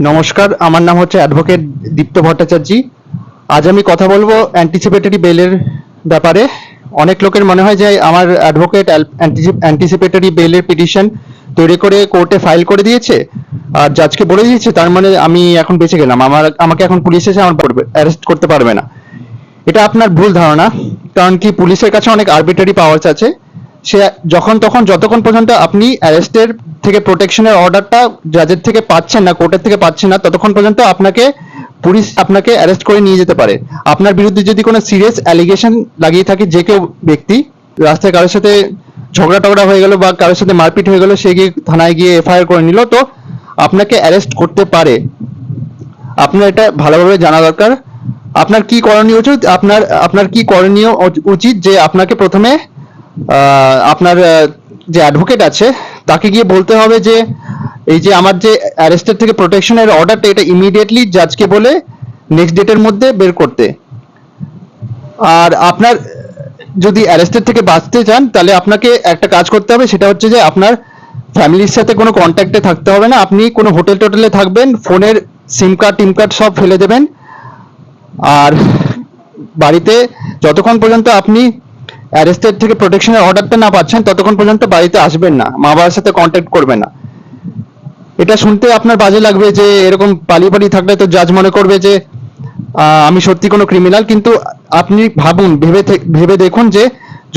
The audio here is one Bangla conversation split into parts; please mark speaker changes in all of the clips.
Speaker 1: নমস্কার, আমার নাম হচ্ছে অ্যাডভোকেট দীপ্ত ভট্টাচার্য। আজ আমি কথা বলবো অ্যান্টিসিপেটরি বেলের ব্যাপারে। অনেক লোকের মনে হয় যে আমার অ্যাডভোকেট অ্যান্টিসিপেটরি বেলের পিটিশন তৈরি করে কোর্টে ফাইল করে দিয়েছে আর জাজকে বলে দিয়েছে, তার মানে আমি এখন বেঁচে গেলাম, আমাকে এখন পুলিশ এসে আমার অ্যারেস্ট করতে পারবে না। এটা আপনার ভুল ধারণা। কারণ কি, পুলিশের কাছে অনেক আরবিট্রারি পাওয়ার্স আছে। সে যখন তখন যতক্ষণ পর্যন্ত আপনি অ্যারেস্টের থেকে প্রোটেকশনের অর্ডারটা জাজের থেকে পাচ্ছেন না, কোর্টের থেকে পাচ্ছেন না, ততক্ষণ পর্যন্ত পুলিশ আপনাকে অ্যারেস্ট করে নিয়ে যেতে পারে। আপনার বিরুদ্ধে যদি কোনো সিরিয়াস অ্যালিগেশন লাগিয়ে থাকে, যে কেউ ব্যক্তি রাস্তায় কারোর সাথে ঝগড়া টগড়া হয়ে গেল বা কারোর সাথে মারপিট হয়ে গেল, সে গিয়ে থানায় গিয়ে এফআইআর করে নিল, তো আপনাকে অ্যারেস্ট করতে পারে। আপনার এটা ভালোভাবে জানা দরকার। আপনার কি করণীয় উচিত, আপনার আপনার কি করণীয় উচিত যে আপনাকে প্রথমে আপনার যে অ্যাডভোকেট আছে তাকে গিয়ে বলতে হবে যে এই যে আমার যে অ্যারেস্টের থেকে প্রোটেকশনের অর্ডারটা, এটা ইমিডিয়েটলি জাজকে বলে নেক্সট ডেটের মধ্যে বের করতে। আর আপনার যদি অ্যারেস্টের থেকে বাঁচতে চান, তাহলে আপনাকে একটা কাজ করতে হবে, সেটা হচ্ছে যে আপনার ফ্যামিলির সাথে কোনো কন্ট্যাক্টে থাকতে হবে না। আপনি কোনো হোটেল টোটেলে থাকবেন, ফোনের সিম কার্ড টিম কার্ড সব ফেলে দেবেন। আর বাড়িতে যতক্ষণ পর্যন্ত আপনি অ্যারেস্টেড থেকে প্রোটেকশনের অর্ডারটা না পাচ্ছেন, ততক্ষণ পর্যন্ত বাড়িতে আসবেন না, মা বাবার সাথে কন্ট্যাক্ট করবেন না। এটা শুনতে আপনার বাজে লাগবে যে এরকম পালিয়ে পালিয়ে থাকলে তো জাজ মনে করবে যে আমি সত্যি কোনো ক্রিমিনাল, কিন্তু আপনি ভাবুন, ভেবে দেখুন যে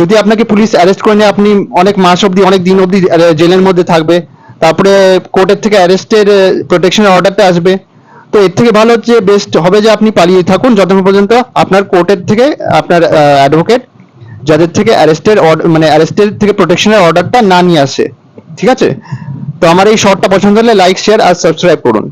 Speaker 1: যদি আপনাকে পুলিশ অ্যারেস্ট করে নিয়ে আপনি অনেক মাস অবধি, অনেক দিন অবধি জেলের মধ্যে থাকবে, তারপরে কোর্টের থেকে অ্যারেস্টের প্রোটেকশনের অর্ডারটা আসবে। তো এর থেকে ভালো হচ্ছে, বেস্ট হবে যে আপনি পালিয়ে থাকুন যতক্ষণ পর্যন্ত আপনার কোর্টের থেকে আপনার অ্যাডভোকেট যাদের থেকে অ্যারেস্টের থেকে প্রোটেকশনের অর্ডারটা না নিয়ে আসে। ঠিক আছে? তো আমার এই শর্টটা পছন্দ হলে লাইক, শেয়ার আর সাবস্ক্রাইব করুন।